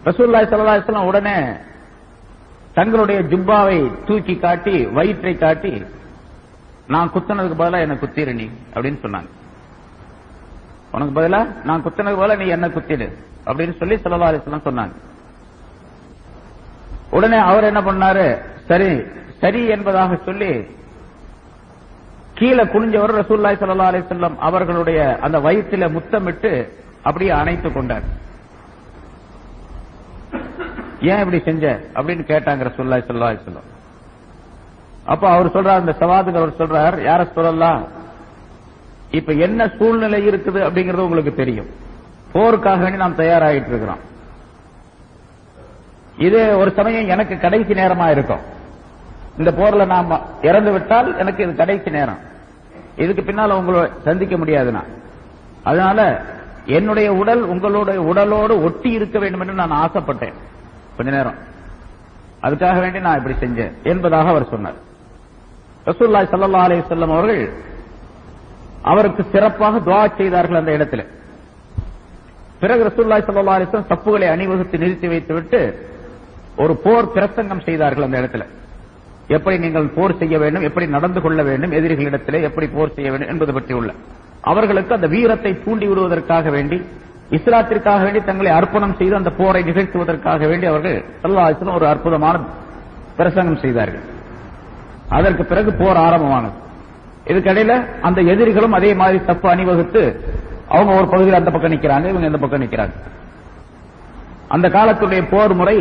ரசூலுல்லாஹி ஸல்லல்லாஹு அலைஹி வஸல்லம் உடனே தங்களுடைய ஜுப்பாவை தூக்கி காட்டி, வயிற்றை காட்டி, நான் குத்தினதுக்கு பதிலா என்ன குத்திரு நீ அப்படின்னு சொன்னாங்க. உனக்கு பதிலா நான் குத்தினதுக்கு பதிலா நீ என்ன குத்திடு அப்படின்னு சொல்லி ஸல்லல்லாஹு அலைஹி வஸல்லம் சொன்னாங்க. உடனே அவர் என்ன பண்ணாரு, சரி சரி என்பதாக சொல்லி கீழே குனிஞ்சவர் ரசூலுல்லாஹி ஸல்லல்லாஹு அலைஹி வஸல்லம் அவர்களுடைய அந்த வயிற்றில முத்தமிட்டு அப்படியே அணைத்துக் கொண்டார். ஏன் இப்படி செஞ்ச அப்படின்னு கேட்டாங்க ரசூலுல்லாஹி ஸல்லல்லாஹு அலைஹி வஸல்லம். அப்ப அவர் சொல்றார், இந்த சவாதுக்கு அவர் சொல்றார், யார சொல்லலாம், இப்ப என்ன சூழ்நிலை இருக்குது அப்படிங்கறது உங்களுக்கு தெரியும். போருக்காக வேண்டி நாம் தயாராகிட்டு இருக்கிறோம். இது ஒரு சமயம் எனக்கு கடைசி நேரமா இருக்கும். இந்த போர்ல நாம் இறந்து விட்டால் எனக்கு இது கடைசி நேரம். இதுக்கு பின்னால உங்களை சந்திக்க முடியாதுனா, அதனால என்னுடைய உடல் உங்களுடைய உடலோடு ஒட்டி இருக்க வேண்டும் என்று நான் ஆசைப்பட்டேன் கொஞ்ச நேரம். அதுக்காக வேண்டி நான் இப்படி செஞ்சேன் என்பதாக அவர் சொன்னார். ரசூலுல்லாஹி ஸல்லல்லாஹு அலைஹி வஸல்லம் அவர்கள் அவருக்கு சிறப்பாக துஆ செய்தார்கள் அந்த இடத்துல. பிறகு ரசூலுல்லாஹி ஸல்லல்லாஹு அலைஹி வஸல்லம் சப்புகளை அணிவகுத்து நிறுத்தி வைத்துவிட்டு ஒரு போர் பிரசங்கம் செய்தார்கள் அந்த இடத்துல. எப்படி நீங்கள் போர் செய்ய வேண்டும், எப்படி நடந்து கொள்ள வேண்டும், எதிரிகளிடத்திலே எப்படி போர் செய்ய வேண்டும் என்பது பற்றி உள்ள அவர்களுக்கு அந்த வீரத்தை தூண்டி விடுவதற்காக வேண்டி, இஸ்லாத்திற்காக வேண்டி தங்களை அர்ப்பணம் செய்து அந்த போரை நிகழ்த்துவதற்காக வேண்டி அவர்கள் ஸல்லல்லாஹு அலைஹி வஸல்லம் ஒரு அற்புதமான பிரசங்கம் செய்தார்கள். அதற்கு பிறகு போர் ஆரம்பமானது. இதுக்கிடையில அந்த எதிரிகளும் அதே மாதிரி தப்பு அணிவகுத்து அவங்க ஒரு பகுதியில் அந்த பக்கம் நிக்கிறாங்க, இவங்க இந்த பக்கம் நிக்கிறாங்க. அந்த காலத்துடைய போர் முறை,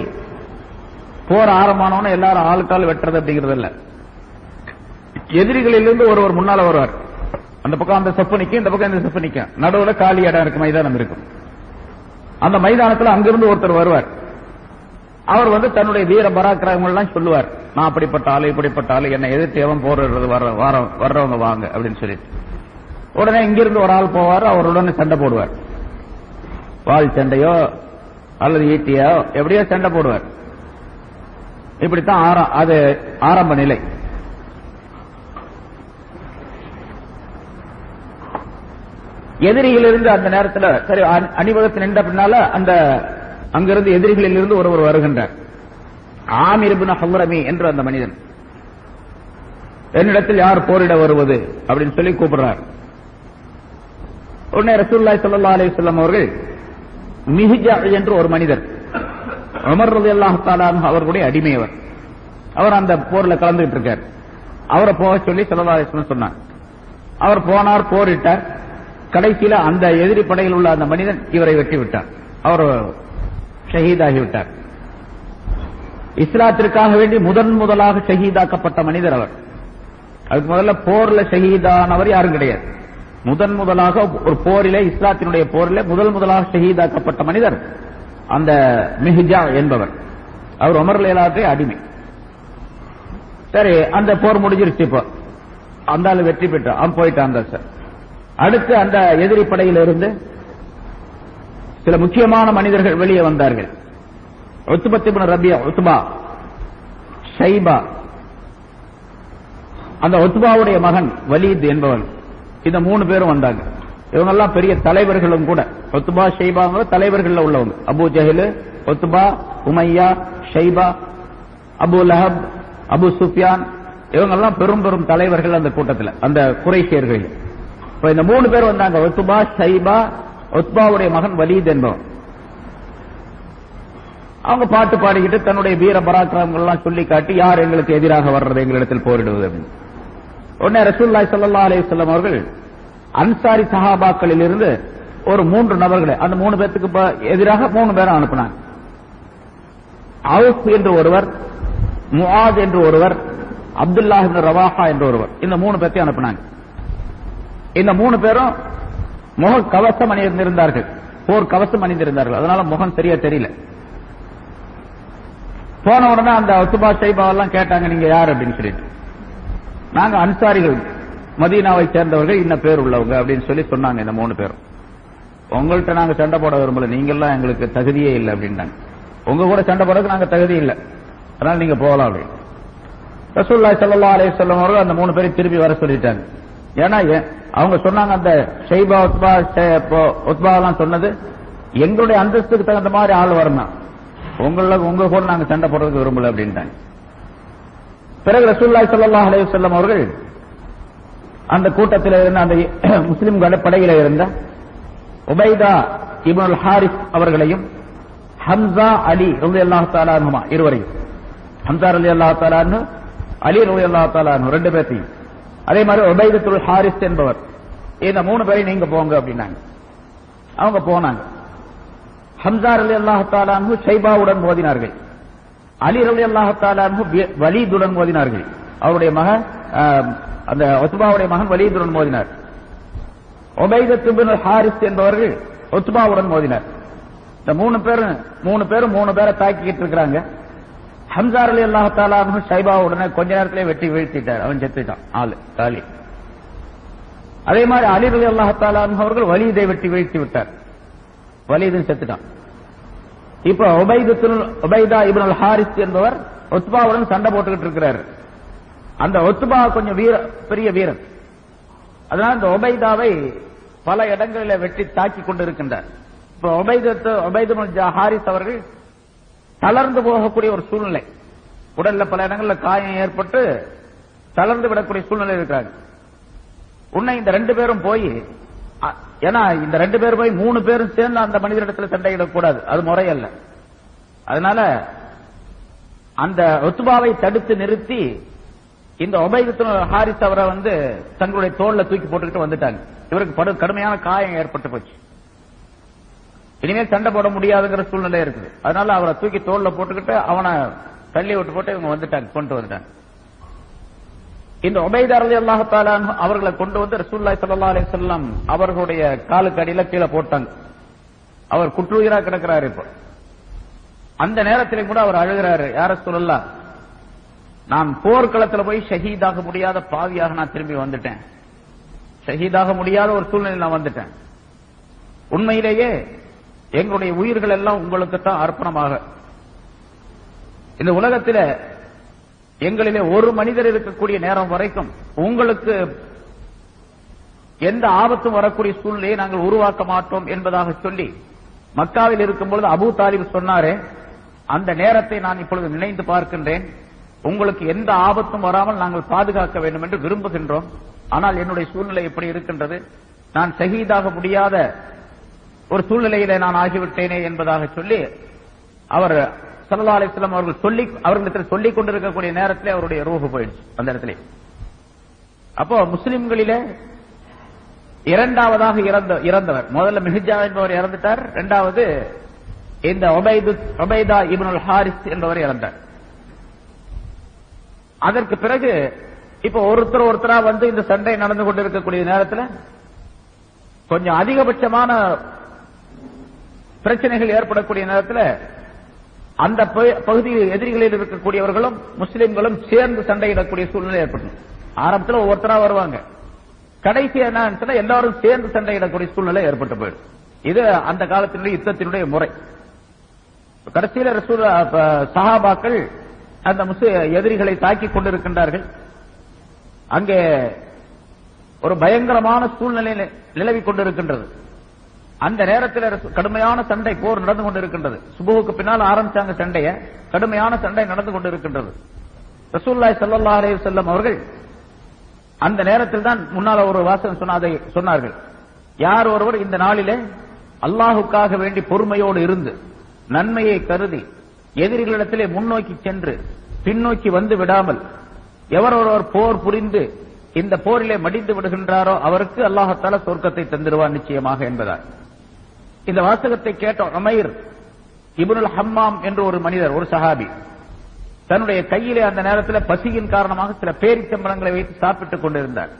போர் ஆரம்பமானவன எல்லாரும் ஆளுக்கால் வெட்டுறது அப்படிங்கிறது இல்ல. எதிரிகளிலிருந்து ஒருவர் முன்னால வருவார். அந்த பக்கம் அந்த சப்பு நிக்கும், இந்த பக்கம் இந்த சப்பு நிக்கும், நடுவுல காலி இடம் இருக்கு, மைதானம் இருக்கும். அந்த மைதானத்தில் அங்கிருந்து ஒருத்தர் வருவார். அவர் தன்னுடைய வீர பராக்கிரமங்கள் எல்லாம் சொல்லுவார். நான் அப்படிப்பட்ட ஆளு, இப்படிப்பட்ட ஆளு, என்னை எதிர்த்து எவன் போறது வர்றவங்க வாங்க அப்படின்னு சொல்லிட்டு உடனே இங்கிருந்து ஒரு ஆள் போவார். அவருடனே சண்டை போடுவார். வாள் சண்டையோ அல்லது ஈட்டியோ எப்படியோ சண்டை போடுவார். இப்படித்தான் அது ஆரம்ப நிலை. எதிரிகளிலிருந்து அந்த நேரத்தில் சரி அணிவகுத்து நின்ற பின்னால அந்த அங்கிருந்து எதிரிகளில் இருந்து ஒருவர் வருகின்றார். ஆமிர் இப்னு ஹவ்ரமி என்ற அந்த மனிதன், என்னிடத்தில் யார் போரிட வருவது அப்படின்னு சொல்லி கூப்பிடுறார். உடனே ரசூலுல்லாஹி ஸல்லல்லாஹு அலைஹி வஸல்லம் அவர்கள் மிஹ்ஜா என்று ஒரு மனிதர், உமர் ரலியல்லாஹு தஆலா அன்ஹு அவர்களுடைய அடிமை, அவர் அந்த போர்ல கலந்துகிட்டு இருக்கார். அவரை போக சொல்லி ஸல்லல்லாஹு அலைஹி வஸல்லம் சொன்னார். அவர் போனார், போரிட்டார். கடைசியில அந்த எதிரி படையில் உள்ள அந்த மனிதன் இவரை வெட்டி விட்டார். அவர் ஷஹீதாகிவிட்டார். இஸ்லாத்திற்காக வேண்டி முதலாக ஷஹீதாக்கப்பட்ட மனிதர் அவர். அதுக்கு முதல்ல போர்ல ஷஹீதானவர் யாரும் கிடையாது. முதலாக ஒரு போரிலே, இஸ்லாத்தினுடைய போரிலே முதலாக ஷஹீதாக்கப்பட்ட மனிதர் அந்த மிஹ்ஜா என்பவர். அவர் உமர் ரலியல்லாஹு அடிமை. சரி, அந்த போர் முடிஞ்சிருச்சு. இப்போ அந்த ஆளு வெற்றி பெற்றார், அவன் போயிட்டான் சார். அடுத்து அந்த எதிரி படையிலிருந்து சில முக்கியமான மனிதர்கள் வெளியே வந்தார்கள். உத்பத் இப்னு ரபியா, உத்பா, ஷைபா, அந்த உத்பாவுடைய மகன் வலீத் என்பவன், இந்த 3 பேரும் வந்தாங்க. இவங்க எல்லாம் பெரிய தலைவர்களும் கூட. உத்பா, ஷைபா தலைவர்கள் உள்ளவங்க. அபு ஜஹல், உத்பா, உமையா, ஷைபா, அபு லஹப், அபு சுஃபியான், இவங்க எல்லாம் பெரும் பெரும் தலைவர்கள் அந்த கூட்டத்தில், அந்த குறைஷியர்கள். இந்த 3 பேர் வந்தாங்க. உத்பா, ஷைபா, உத்பாவுடைய மகன் வலீத் என்பவன். அவங்க பாட்டு பாடிக்கிட்டு தன்னுடைய வீர பராக்கிரமங்கள் எல்லாம் சொல்லி காட்டி, யார் எங்களுக்கு எதிராக வர்றது, எங்களிடத்தில் போரிடுவது அப்படின்னு. உடனே ரசூலுல்லாஹி ஸல்லல்லாஹு அலைஹி வஸல்லம் அவர்கள் அன்சாரி சஹாபாக்களில் இருந்து ஒரு 3 நபர்களை, அந்த 3 பேருக்கு எதிராக 3 பேரை அனுப்பினாங்க. அவுஃப் என்று ஒருவர், முஆத் என்று ஒருவர், அப்துல்லாஹ் இப்னு ரவாஹா என்று ஒருவர். இந்த 3 பேரை அனுப்பினாங்க. இந்த 3 பேரும் முக கவசம் அணிந்திருந்தார்கள், போர் கவசம் அணிந்திருந்தார்கள். அதனால முகம் சரியா தெரியல. போன உடனே அந்த உத்பா, ஷைபா எல்லாம் கேட்டாங்க, நீங்க யார் அப்படின்னு சொல்லிட்டு. நாங்க அன்சாரிகள், மதீனாவை சேர்ந்தவர்கள், இன்ன பேர் உள்ளவங்க அப்படின்னு சொல்லி சொன்னாங்க. இந்த 3 பேரும், உங்கள்கிட்ட நாங்க சண்டை போட விரும்பல, நீங்கெல்லாம் எங்களுக்கு தகுதியே இல்லை அப்படின்னாங்க. உங்க கூட சண்டை போடுறதுக்கு நாங்க தகுதி இல்லை, அதனால நீங்க போகலாம் அப்படின்னு. ரசூலுல்லாஹி ஸல்லல்லாஹு அலைஹி வஸல்லம் அவர்கள் அந்த 3 பேரை திருப்பி வர சொல்லிட்டாங்க. ஏன்னா அவங்க சொன்னாங்க, அந்த ஷைபா, உத்பா எல்லாம் சொன்னது, எங்களுடைய அந்தஸ்துக்கு தகுந்த மாதிரி ஆள் வரணும், உங்க கூட நாங்க சண்டை போடுறதுக்கு விரும்பல அப்படின்ட்டாங்க. பிறகு ரசூலுல்லாஹி ஸல்லல்லாஹு அலைஹி வஸல்லம் அவர்கள் அந்த கூட்டத்தில் இருந்த அந்த முஸ்லிம் படையில இருந்த உபைதா இப்னுல் ஹாரிஸ் அவர்களையும் ஹம்சா அலி ரலியல்லாஹு தஆலா அன்ஹுமா இருவரையும், ஹம்சா ரலியல்லாஹு தஆலா அன்ஹு, அலி ரலியல்லாஹு தஆலா அன்ஹு ரெண்டு பேரையும், அதே மாதிரி உபைதத்துல் ஹாரிஸ் என்பவர், இந்த 3 பேரையும் நீங்க போங்க அப்படின்னாங்க. அவங்க போனாங்க. ஹம்சா ரலியல்லாஹு தஆலா அன்ஹு ஷைபாவுடன் மோதினார்கள். அலி ரலியல்லாஹு தஆலா அன்ஹு வலீதுடன் மோதினார்கள். அவருடைய மகன் அந்த உத்பாவுடைய மகன் வலீதுடன் மோதினார். உபைதத் இப்னுல் ஹாரிஸ் என்பவர்கள் உத்பாவுடன் மோதினார். இந்த 3 பேரை தாக்கிட்டு இருக்காங்க. ஹம்சா ரலியல்லாஹு தஆலா அன்ஹு ஷைபாவுடனே கொஞ்ச நேரத்திலே வெட்டி வீழ்த்திட்டார். அவன் செத்துட்டான், ஆளு காலி. அதே மாதிரி அலி ரலியல்லாஹு தஆலா அன்ஹு அவர்கள் வலீதை வெட்டி வீழ்த்தி விட்டார். வலீதும் செத்துட்டான். இப்ப உபைதா இப்னுல் ஹாரிஸ் என்பவர் உத்பாவுடன் சண்டை போட்டுக்கிட்டு இருக்கிறார். அந்த உத்பா கொஞ்சம் பெரிய வீரன். அதனால இந்த உபைதாவை பல இடங்களில் வெட்டி தாக்கி கொண்டிருக்கின்றார். இப்ப உபைதுல் ஹாரிஸ் அவர்கள் தளர்ந்து போகக்கூடிய ஒரு சூழ்நிலை, உடல்ல பல இடங்களில் காயம் ஏற்பட்டு தளர்ந்து விடக்கூடிய சூழ்நிலை இருக்கிறாங்க. உன்னை இந்த 2 பேரும் போய், ஏன்னா இந்த 2 பேர் போய் 3 பேரும் சேர்ந்து அந்த மனிதனிடத்தில் சண்டையிடக்கூடாது, அது முறையல்ல. அதனால அந்த உத்பாவை தடுத்து நிறுத்தி இந்த உபைதுல் ஹாரிஸ் அவரை தங்களுடைய தோல்ல தூக்கி போட்டுக்கிட்டு வந்துட்டாங்க. இவருக்கு கடுமையான காயம் ஏற்பட்டு போச்சு. இனிமேல் சண்டை போட முடியாதுங்கிற சூழ்நிலை இருக்குது. அதனால அவரை தூக்கி தோல்ல போட்டுக்கிட்டு அவனை தள்ளி விட்டு போட்டு இவங்க கொண்டு வந்துட்டாங்க. இந்த உபைதா ரலியல்லாஹு தஆலா அவர்களை கொண்டு வந்து ரசூலுல்லாஹி ஸல்லல்லாஹு அலைஹி வஸல்லம் அவர்களுடைய காலுக்கு அடியில கீழே போட்டாங்க. அவர் குற்றுயிரா கிடக்கிறாரு. இப்போ அந்த நேரத்திலே கூட அவர் அழுகிறாரு, யா ரசூலல்லாஹ், நான் போர்க்களத்தில் போய் ஷஹீதாக முடியாத பாவியாக நான் திரும்பி வந்துட்டேன். ஷஹீதாக முடியாத ஒரு சூழ்நிலையில் நான் வந்துட்டேன். உண்மையிலேயே எங்களுடைய உயிர்கள் எல்லாம் உங்களுக்கு தான் அர்ப்பணமாக. இந்த உலகத்தில் எங்களிலே ஒரு மனிதர் இருக்கக்கூடிய நேரம் வரைக்கும் உங்களுக்கு எந்த ஆபத்தும் வரக்கூடிய சூழ்நிலையை நாங்கள் உருவாக்க மாட்டோம் என்பதாக சொல்லி மக்காவில் இருக்கும் பொழுது அபூ தாலிப் சொன்னாரே, அந்த நேரத்தை நான் இப்பொழுது நினைத்து பார்க்கின்றேன். உங்களுக்கு எந்த ஆபத்தும் வராமல் நாங்கள் பாதுகாக்க வேண்டும் என்று விரும்புகின்றோம். ஆனால் என்னுடைய சூழ்நிலை எப்படி இருக்கின்றது, நான் ஷஹீதாக முடியாத ஒரு சூழ்நிலையிலே நான் ஆகிவிட்டேனே என்பதாக சொல்லி அவர் ஸல்லல்லாஹு அலைஹி வஸல்லம் அவர்களிடத்தில் சொல்லிக் கொண்டிருக்கக்கூடிய நேரத்தில் அவருடைய ரூஹ் போயிடுச்சு அந்த இடத்துல. அப்போ முஸ்லிம்களிலே இரண்டாவதாக இறந்தவர், முதல்ல மிஹ்ஜா என்பவர் இறந்துட்டார். இரண்டாவது இந்த உபைதா இப்னுல் ஹாரிஸ் என்பவர் இறந்தார். அதற்கு பிறகு இப்ப ஒருத்தரா இந்த சண்டை நடந்து கொண்டிருக்கக்கூடிய நேரத்தில் கொஞ்சம் அதிகபட்சமான பிரச்சனைகள் ஏற்படக்கூடிய நேரத்தில் அந்த பகுதியில் எதிரிகளில் இருக்கக்கூடியவர்களும் முஸ்லிம்களும் சேர்ந்து சண்டையிடக்கூடிய சூழ்நிலை ஏற்படும். ஆரம்பத்தில் ஒவ்வொருத்தரா வருவாங்க, கடைசி என்ன எல்லாரும் சேர்ந்து சண்டையிடக்கூடிய சூழ்நிலை ஏற்பட்டு போயிடும். இது அந்த காலத்தினுடைய யுத்தத்தினுடைய முறை. கடைசியில் சஹாபாக்கள் அந்த எதிரிகளை தாக்கிக் கொண்டிருக்கின்றார்கள். அங்கே ஒரு பயங்கரமான சூழ்நிலை நிலவிக் கொண்டிருக்கின்றது. அந்த நேரத்தில் கடுமையான சண்டை, போர் நடந்து கொண்டிருக்கின்றது. சுபுவுக்கு பின்னால் ஆரம்பிச்சாங்க சண்டைய, கடுமையான சண்டை நடந்து கொண்டிருக்கின்றது. ரசூலுல்லாஹி ஸல்லல்லாஹு அலைஹி வஸல்லம் அவர்கள் அந்த நேரத்தில் தான் முன்னால் ஒரு வாசகம் சொன்னார்கள், யார் ஒருவர் இந்த நாளிலே அல்லாஹுக்காக வேண்டி பொறுமையோடு இருந்து நன்மையை கருதி எதிரிகளிடத்திலே முன்னோக்கி சென்று பின்னோக்கி வந்து விடாமல் எவர் ஒருவர் போர் புரிந்து இந்த போரிலே மடிந்து விடுகின்றாரோ அவருக்கு அல்லாஹ் தஆலா சொர்க்கத்தை தந்திருவார் நிச்சயமாக என்பதால். இந்த வாசகத்தை கேட்ட உமைர் இப்னுல் ஹம்மாம் என்று ஒரு மனிதர், ஒரு சஹாபி, தன்னுடைய கையிலே அந்த நேரத்தில் பசியின் காரணமாக சில பேரிச்சம்பளங்களை வைத்து சாப்பிட்டுக் கொண்டிருந்தார்.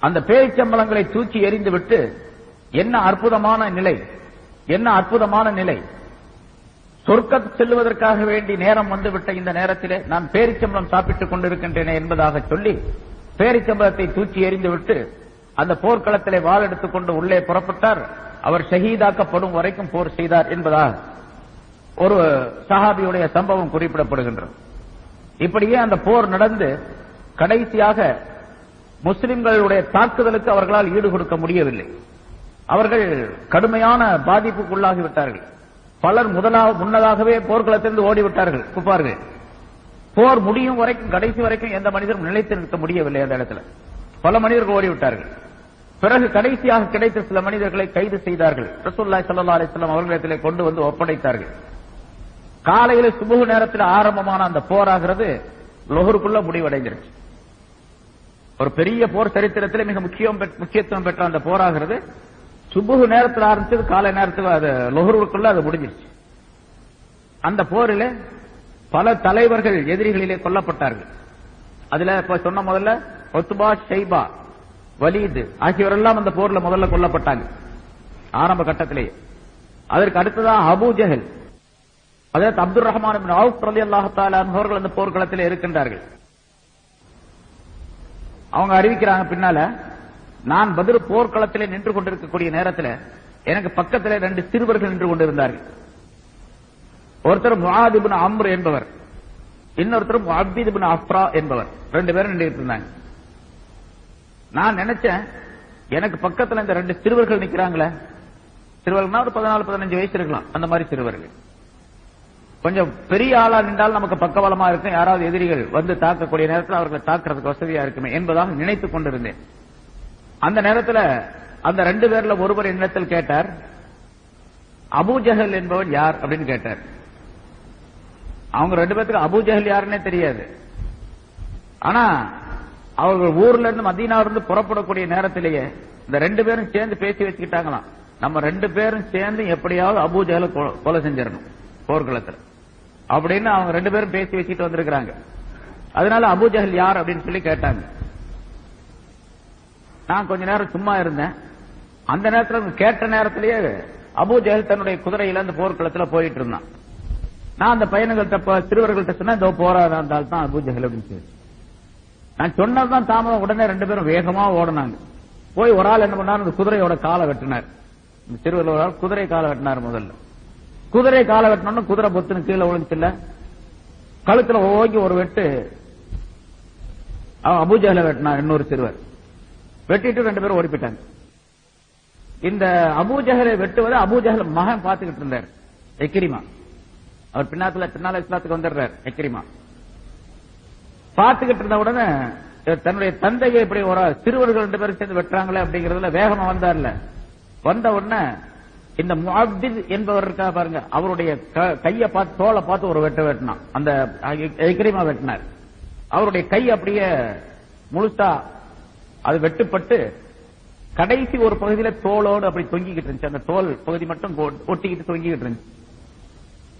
அந்த பேரிச்சம்பளங்களை தூக்கி எறிந்து விட்டு, என்ன அற்புதமான நிலை, என்ன அற்புதமான நிலை, சொர்க்கம் செல்வதற்காக வேண்டி நேரம் வந்துவிட்ட இந்த நேரத்திலே நான் பேரிச்சம்பளம் சாப்பிட்டுக் கொண்டிருக்கின்றேனே என்பதாக சொல்லி பேரிச்சம்பளத்தை தூக்கி எறிந்து விட்டு அந்த போர்க்களத்திலே வாள் எடுத்துக் கொண்டு உள்ளே புறப்பட்டார். அவர் ஷஹீதாக்கப்படும் வரைக்கும் போர் செய்தார் என்பதாக ஒரு சஹாபியுடைய சம்பவம் குறிப்பிடப்படுகின்றது. இப்படியே அந்த போர் நடந்து கடைசியாக முஸ்லிம்களுடைய தாக்குதலுக்கு அவர்களால் ஈடு கொடுக்க முடியவில்லை. அவர்கள் கடுமையான பாதிப்புக்குள்ளாகிவிட்டார்கள். பலர் முன்னதாகவே போர்க்களத்திலிருந்து ஓடிவிட்டார்கள் குப்பார்கள். போர் முடியும் வரைக்கும், கடைசி வரைக்கும் எந்த மனிதரும் நிலைத்து நிற்க முடியவில்லை. அந்த இடத்துல பல மனிதர்கள் ஓடிவிட்டார்கள். பிறகு கடைசியாக கிடைத்த சில மனிதர்களை கைது செய்தார்கள். ரசூலுல்லாஹி ஸல்லல்லாஹு அலைஹி வஸல்லம் அவர்களிடத்திலே கொண்டு வந்து ஒப்படைத்தார்கள். காலையில சுபஹ் நேரத்தில் ஆரம்பமான அந்த போராகிறது லொஹருக்குள்ள முடிவடைஞ்சிருச்சு. ஒரு பெரிய போர் சரித்திரத்தில் மிக முக்கியத்துவம் பெற்ற அந்த போராகிறது சுபஹ் நேரத்தில் ஆரம்பிச்சது, காலை நேரத்தில் அது லொஹருக்குள்ள அது முடிஞ்சிருச்சு. அந்த போரில் பல தலைவர்கள் எதிரிகளிலே கொல்லப்பட்டார்கள். அதுல இப்ப சொன்ன முதல்ல உத்பா, ஷைபா, வலீத் ஆகியோரெல்லாம் அந்த போர்ல முதல்ல கொல்லப்பட்டாங்க ஆரம்ப கட்டத்திலேயே. அதற்கு அடுத்ததான் அபூ ஜஹல், அதாவது அப்துல் ரஹ்மான் இப்னு அவுஃப் ரலியல்லாஹு தஆலா அன்ஹு அவர்கள் அந்த போர்க்களத்தில் இருக்கின்றார்கள். அவங்க அறிவிக்கிறாங்க பின்னால, நான் பத்ர் போர்க்களத்திலே நின்று கொண்டிருக்கக்கூடிய நேரத்தில் எனக்கு பக்கத்தில் 2 சிறுவர்கள் நின்று கொண்டிருந்தார்கள். ஒருத்தர் முஆத் இப்னு அம்ர் என்பவர், இன்னொருத்தர் முஅப்பீத் இப்னு அஃப்ரா என்பவர். 2 பேரும் நின்றுட்டு இருந்தாங்க. நான் நினைச்சேன், எனக்கு பக்கத்தில் இந்த 2 சிறுவர்கள் நிக்கிறாங்களே, சிறுவர்கள்னா ஒரு 14-15 வயசு இருக்கலாம், அந்த மாதிரி சிறுவர்கள். கொஞ்சம் பெரிய ஆளா நின்றால் நமக்கு பக்கபலமா இருக்கும், யாராவது எதிரிகள் வந்து தாக்கக்கூடிய நேரத்தில் அவர்களை தாக்குறதுக்கு வசதியா இருக்குமே என்பதாக நினைத்துக் கொண்டிருந்தேன். அந்த நேரத்தில் அந்த 2 பேர்ல ஒருவர் என்னிடத்தில் கேட்டார், அபூ ஜஹல் என்பவன் யார் அப்படின்னு கேட்டார். அவங்க 2 பேருக்கு அபூ ஜஹல் யாருன்னே தெரியாது. ஆனா அவர்கள் ஊர்ல இருந்து மதீனாவிலிருந்து புறப்படக்கூடிய நேரத்திலேயே இந்த 2 பேரும் சேர்ந்து பேசி வச்சுக்கிட்டாங்களாம், நம்ம 2 பேரும் சேர்ந்து எப்படியாவது அபூ ஜஹலை கொலை செஞ்சிடணும் போர்க்களத்தில் அப்படின்னு அவங்க 2 பேரும் பேசி வச்சுட்டு வந்திருக்கிறாங்க. அதனால அபூ ஜஹல் யார் அப்படின்னு சொல்லி கேட்டாங்க. நான் கொஞ்ச நேரம் சும்மா இருந்தேன். அந்த நேரத்தில் கேட்ட நேரத்திலேயே அபூ ஜஹல் தன்னுடைய குதிரையில அந்த போர்க்களத்தில் போயிட்டு இருந்தான். நான் அந்த பையன்கள்ட்ட சிறுவர்கள்ட்ட சொன்னா, இதோ போராட இருந்தால் தான் அபூ ஜஹல் அப்படின்னு சொல்லி நான் சொன்னதுதான் தாமதம். உடனே 2 பேரும் வேகமா ஓடினாங்க. போய் ஒரு ஆள் என்ன பண்ணார், அந்த குதிரையோட காலை வெட்டினார். இந்த சிறுவர்கள் குதிரை காலை வெட்டினார். முதல்ல குதிரை காலை வெட்டினோம்னா குதிரை பொத்துன்னு கீழே விழுந்துச்சுல்ல, கழுத்துல ஓங்கி ஒரு வெட்டு அபூ ஜஹலை வெட்டினார். இன்னொரு சிறுவர் வெட்டிட்டு 2 பேரும் ஓடி போயிட்டாங்க. இந்த அபூ ஜஹலை வெட்டுவதை அபூ ஜஹல் மகன் பார்த்துக்கிட்டு இருந்தார், இக்ரிமா. அவர் பின்னால இஸ்லாத்துக்கு வந்துடுறார். இக்ரிமா பார்த்துக்கிட்டு இருந்த உடனே தன்னுடைய தந்தையை இப்படி ஒரு சிறுவர்கள் 2 பேரும் சேர்ந்து வெட்டுறாங்களே அப்படிங்கறதுல வேகமா வந்தார்ல. வந்த உடனே இந்த முஅப்பீத் என்பவர் இருக்கா பாருங்க, அவருடைய கையை பார்த்து, தோலை பார்த்து ஒரு வெட்டினான். அந்த இக்ரிமா வெட்டினார். அவருடைய கை அப்படியே முழுசா அது வெட்டுப்பட்டு கடைசி ஒரு பகுதியில தோலோடு அப்படி தொங்கிக்கிட்டு இருந்துச்சு. அந்த தோல் பகுதி மட்டும் ஒட்டிக்கிட்டு தொங்கிக்கிட்டு இருந்துச்சு.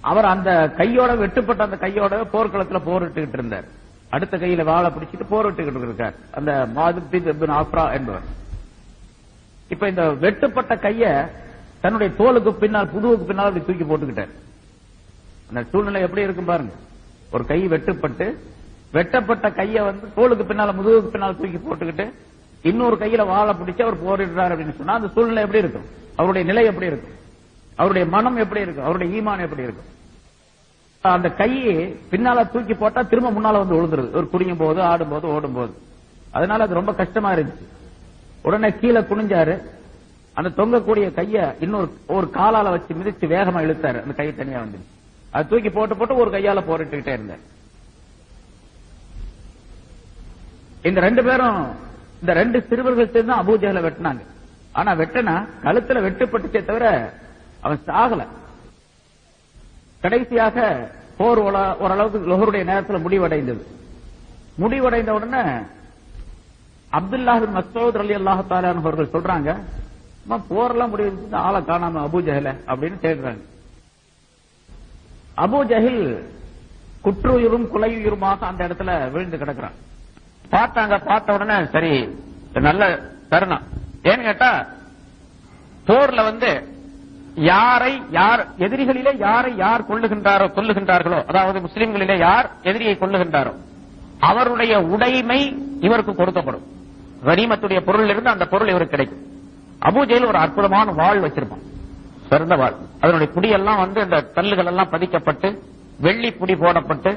அவர் அந்த கையோட, வெட்டுப்பட்ட அந்த கையோட போர்க்களத்தில் போரிட்டுக்கிட்டு இருந்தார். அடுத்த கையில வாழை பிடிச்சிட்டு போரிட்டுக்கிட்டு இருக்கார் அந்த முஅப்பீத் இப்னு அஃப்ரா என்பவர். இப்ப இந்த வெட்டுப்பட்ட கைய தன்னுடைய தோலுக்கு பின்னால், புதுவுக்கு பின்னால் அப்படி தூக்கி போட்டுக்கிட்டார். அந்த சூழ்நிலை எப்படி இருக்கும் பாருங்க. ஒரு கை வெட்டப்பட்ட கைய தோலுக்கு பின்னால, முதுகுக்கு பின்னால் தூக்கி போட்டுக்கிட்டு இன்னொரு கையில வாழை பிடிச்சு அவர் போரிடுறார் அப்படின்னு சொன்னா அந்த சூழ்நிலை எப்படி இருக்கும், அவருடைய நிலை எப்படி இருக்கும், அவருடைய மனம் எப்படி இருக்கும், அவருடைய ஈமான் எப்படி இருக்கும். அந்த கையை பின்னால தூக்கி போட்டா திரும்ப முன்னால வந்து விழுந்துருது, ஒரு குடியும் போது, ஆடும் போது, ஓடும் போது. அதனால அது ரொம்ப கஷ்டமா இருந்துச்சு. உடனே கீழே குனிஞ்சாரு. அந்த தொங்கக்கூடிய கைய ஒரு காலால வச்சு மிதிச்சு வேகமா இழுத்தாரு. அந்த கை தனியா வந்து அது தூக்கி போட்டு ஒரு கையால போரிட்டுக்கிட்டே இருந்தார். இந்த 2 பேரும், இந்த 2 சிறுவர்கள் சேர்ந்து அபூ ஜஹலை வெட்டினாங்க. ஆனா வெட்டினா கழுத்துல வெட்டுப்பட்டுச்சே தவிர அவன் சாகல. கடைசியாக போர் ஓரளவுக்கு லொஹருடைய நேரத்தில் முடிவடைந்தது. முடிவடைந்த உடனே அப்துல்லாஹ் பின் மஸ்ஊத் ரலியல்லாஹு தஆலா அன்ஹு அவர்கள் சொல்றாங்க, போரெல்லாம் முடிவு, ஆளை காணாம அபூ ஜஹல அப்படின்னு தேடுறாங்க. அபூ ஜஹில் குற்றுயிரும் குலையுயிருமாக அந்த இடத்துல விழுந்து கிடக்குறான். பார்த்த உடனே சரி, நல்ல தருணம். ஏன்னு கேட்டா, போர்ல யார் எதிரிகளிலே யார் கொல்லுகின்றார்களோ, அதாவது முஸ்லிம்களிலே யார் எதிரியை கொல்லுகின்றாரோ அவருடைய உடைமை இவருக்கு கொடுக்கப்படும். கனிமத்துடைய பொருள் இருந்து அந்த பொருள் இவருக்கு கிடைக்கும். அபூ ஜஹல் ஒரு அற்புதமான வாள் வச்சிருப்பான், சிறந்த வாள். அதனுடைய புடியெல்லாம் இந்த கல்லுகள் எல்லாம் பதிக்கப்பட்டு வெள்ளி புடி போடப்பட்டு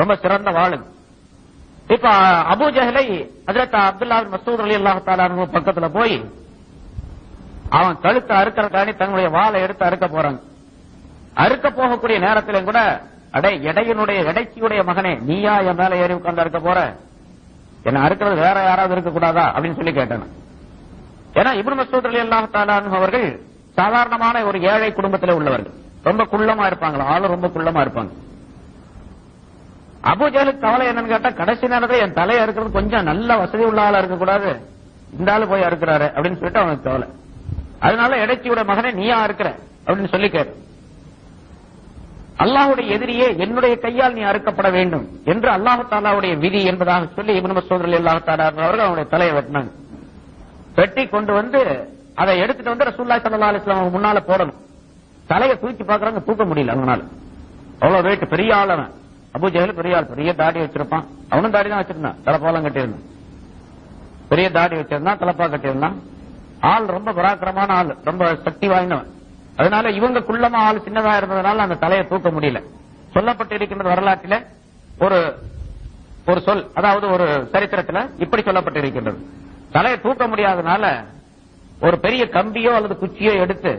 ரொம்ப சிறந்த வாள். இப்ப அபூ ஜஹலை ஹஜ்ரத் அப்துல்லாஹ் பின் மஸ்ஊத் ரலியல்லாஹு தஆலா அன்ஹு பக்கத்துல போய் அவன் கழுத்தை அறுக்கிறதுக்காண்டி தன்னுடைய வாளை எடுத்து அறுக்க போறாங்க. அறுக்க போகக்கூடிய நேரத்திலும் கூட இடைச்சியுடைய மகனே, நீயா என் மேல ஏறி உட்கார்ந்து அறுக்க போற? என்ன அறுக்கிறது வேற யாராவது இருக்க கூடாதா அப்படின்னு சொல்லி கேட்டேன். ஏன்னா இப்னு மஸ்ஊத் ரலியல்லாஹு தஆலா அன்ஹு அவர்கள் சாதாரணமான ஒரு ஏழை குடும்பத்தில் உள்ளவர்கள், ரொம்ப குள்ளமா இருப்பாங்களா, ஆளு ரொம்ப குள்ளமா இருப்பாங்க. அபூ ஜஹலுக்கு கவலை என்னன்னு கேட்டா, கடைசி நேரத்தில் என் தலையை அறுக்கிறது கொஞ்சம் நல்ல வசதி உள்ள ஆளா இருக்க கூடாது, இந்த ஆளு போய் அறுக்கிறாரு அப்படின்னு சொல்லிட்டு அவனுக்கு கவலை. அதனால இடைச்சியோட மகனே நீயா இருக்கிற அப்படின்னு சொல்லி கேட்டு, அல்லாஹ்வுடைய எதிரியே என்னுடைய கையால் நீ அறுக்கப்பட வேண்டும் என்று அல்லாஹ் தஆலாவுடைய விதி என்பதாக சொல்லி இப்னு மஸ்ஊத் ரலியல்லாஹு தஆலா அவர்கள் அவனுடைய தலையை வெட்டினாங்க. வெட்டி கொண்டு வந்து அதை எடுத்துட்டு வந்து ரசூலுல்லாஹி ஸல்லல்லாஹு அலைஹி வஸல்லம் முன்னால போடணும். தலையை தூக்கி பாக்குறாங்க, தூக்க முடியல அவனால, அவ்வளவு வெயிட். பெரிய ஆள் அவன். அபூ ஜஹல் பெரிய ஆள், பெரிய தாடி வச்சிருப்பான். அவனும் தாடி தான் வச்சிருந்தான், தலைப்பாலாம் கட்டியிருந்தான். பெரிய தாடி வச்சிருந்தான், தலைப்பா கட்டியிருந்தான். ஆள் ரொம்ப பராக்கிரமான ஆள், ரொம்ப சக்தி வாய்ந்தவன். அதனால இவங்க குள்ளமா ஆள் சின்னதா இருந்ததுனால அந்த தலையை தூக்க முடியல. சொல்லப்பட்டு இருக்கின்ற வரலாற்றில ஒரு சொல், அதாவது ஒரு சரித்திரத்தில் இப்படி சொல்லப்பட்டு இருக்கின்றது. தலையை தூக்க முடியாதனால ஒரு பெரிய கம்பியோ அல்லது குச்சியோ எடுத்து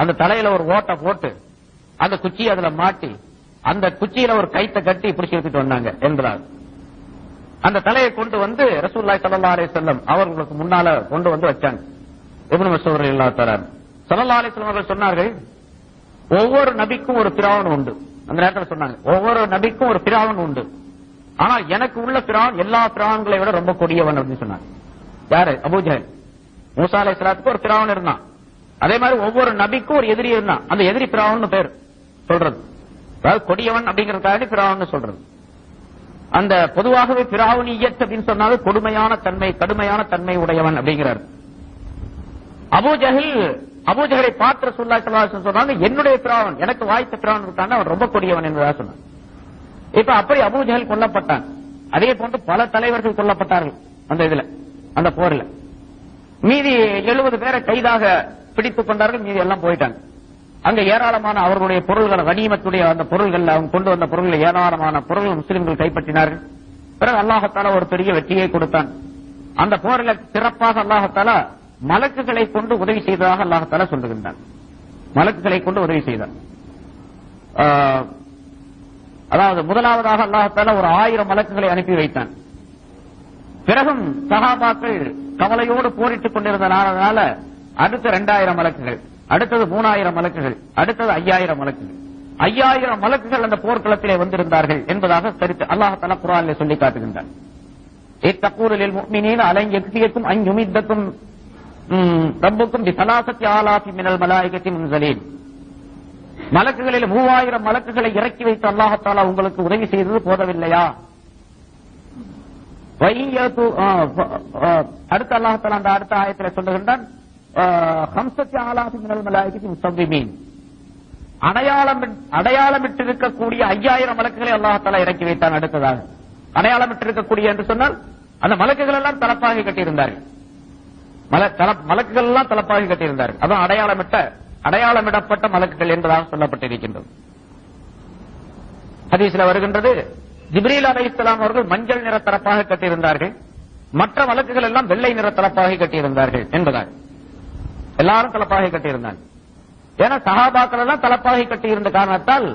அந்த தலையில ஒரு ஓட்டை போட்டு அந்த குச்சியை அதுல மாட்டி அந்த குச்சியில ஒரு கைத்தை கட்டி பிடிச்சி எடுத்துட்டு வந்தாங்க என்பதாக. அந்த தலையை கொண்டு வந்து ரசூலுல்லாஹி ஸல்லல்லாஹு அலைஹி வஸல்லம் அவர்களுக்கு முன்னால கொண்டு வந்து வச்சாங்க. இப்னு மஸ்ஊத் ரலியல்லாஹு தஆலா ஸல்லல்லாஹு அலைஹி வஸல்லம் அவர்கள் சொன்னார்கள், ஒவ்வொரு நபிக்கும் ஒரு ஃபிரௌன் உண்டு. அந்த நேரத்தில் சொன்னாங்க, ஒவ்வொரு நபிக்கும் ஒரு ஃபிரௌன் உண்டு, ஆனால் எனக்கு உள்ள ஃபிரௌன் எல்லா ஃபிரௌன்களை விட ரொம்ப கொடியவன் அப்படின்னு சொன்னாங்க. யாரு? அபூ ஜஹல். மூசா அலைஹிஸ்ஸலாத்துக்கு ஒரு ஃபிரௌன் இருந்தான், அதே மாதிரி ஒவ்வொரு நபிக்கும் ஒரு எதிரி இருந்தான். அந்த எதிரி ஃபிரௌன் பேர் சொல்றது, அதாவது கொடியவன் அப்படிங்கறதுக்காக ஃபிரௌன் சொல்றது. அந்த பொதுவாகவே ஃபிரௌனியத் அப்படின்னு சொன்னாலும் கொடுமையான தன்மை, கடுமையான தன்மை உடையவன் அப்படிங்கிறார். அபூ ஜஹலை பார்த்து ரசூலுல்லாஹி ஸல்லல்லாஹு அலைஹி வஸல்லம் சொன்னாங்க, என்னுடைய ஃபிரௌன், எனக்கு வாய்த்த ஃபிரௌன் இருக்காங்க, அவன் ரொம்ப கொடியவன் என்பதாக சொன்னான். இப்ப அப்படி அபூ ஜஹல் கொல்லப்பட்டான். அதே போன்று பல தலைவர்கள் கொல்லப்பட்டார்கள் அந்த இதுல, அந்த போர்ல. மீதி 70 பேரை கைதாக பிடித்துக் கொண்டார்கள், மீதி எல்லாம் போயிட்டாங்க. அங்க ஏராளமான அவர்களுடைய பொருள்கள், கனிமத்துடைய அந்த பொருள்கள், அவங்க கொண்டு வந்த பொருள்கள், ஏராளமான பொருள்கள் முஸ்லிம்கள் கைப்பற்றினார்கள். பிறகு அல்லாஹ் தஆலா ஒரு பெரிய வெற்றியை கொடுத்தான். அந்த போரில் சிறப்பாக அல்லாஹ் தஆலா மலக்குகளை கொண்டு உதவி செய்ததாக அல்லாஹ் தஆலா சொல்லுகின்றான். மலக்குகளை கொண்டு உதவி செய்தான். அதாவது முதலாவதாக அல்லாஹ் தஆலா ஒரு 1000 மலக்குகளை அனுப்பி வைத்தான். பிறகும் சஹாபாக்கள் கவலையோடு போரிட்டுக் கொண்டிருந்தனால அடுத்த 2000 மலக்குகள், அடுத்தது 3000 மலக்குகள், அடுத்தது 5000 மலக்குகள். 5000 மலக்குகள் அந்த போர்க்களத்திலே வந்திருந்தார்கள் என்பதாக அல்லாஹ் தஆலா குர்ஆனிலே சொல்லி காட்டுகின்றார். இத்தகூலு லில் முஃமினீன அலன் யக்ஃபியக்கும் அன் யுமித்தக்கும் ரப்புக்கும் பிஸலாசத்தி ஆலாஃபி மினல் மலாயிகத்தி முன்ஸலீன். மலக்குகளில் 3000 மலக்குகளை இறக்கி வைத்து அல்லாஹ் தஆலா உங்களுக்கு உதவி செய்தது போதவில்லையா? அடுத்த அல்லாஹ் தஆலா அந்த அடுத்த ஆயத்தில் சொல்லுகின்றான், அடையாளமிட்டிருக்கக்கூடிய 5000 மலக்குகளை அல்லாஹ் தஆலா இறக்கி வைத்தான். அடுத்ததாக அடையாளமிட்டிருக்கக்கூடிய என்று சொன்னால் அந்த மலக்குகள் எல்லாம் தலப்பாகி கட்டியிருந்தார்கள். மலக்குகள் எல்லாம் தலப்பாகி கட்டியிருந்தார்கள். அதான் அடையாளமிடப்பட்ட மலக்குகள் என்பதாக சொல்லப்பட்டிருக்கின்றது. ஹதீஸ்ல வருகின்றது, ஜிப்ரீல் அலைஹிஸ்ஸலாம் அவர்கள் மஞ்சள் நிற தலப்பாக கட்டியிருந்தார்கள், மற்ற மலக்குகள் எல்லாம் வெள்ளை நிற தலப்பாகி கட்டியிருந்தார்கள் என்பதாக. எல்லாரும் தலப்பாகை கட்டியிருந்தாங்க. ஏன்னா சஹாபாக்கள் எல்லாம் தலப்பாகை கட்டியிருந்த காரணத்தால்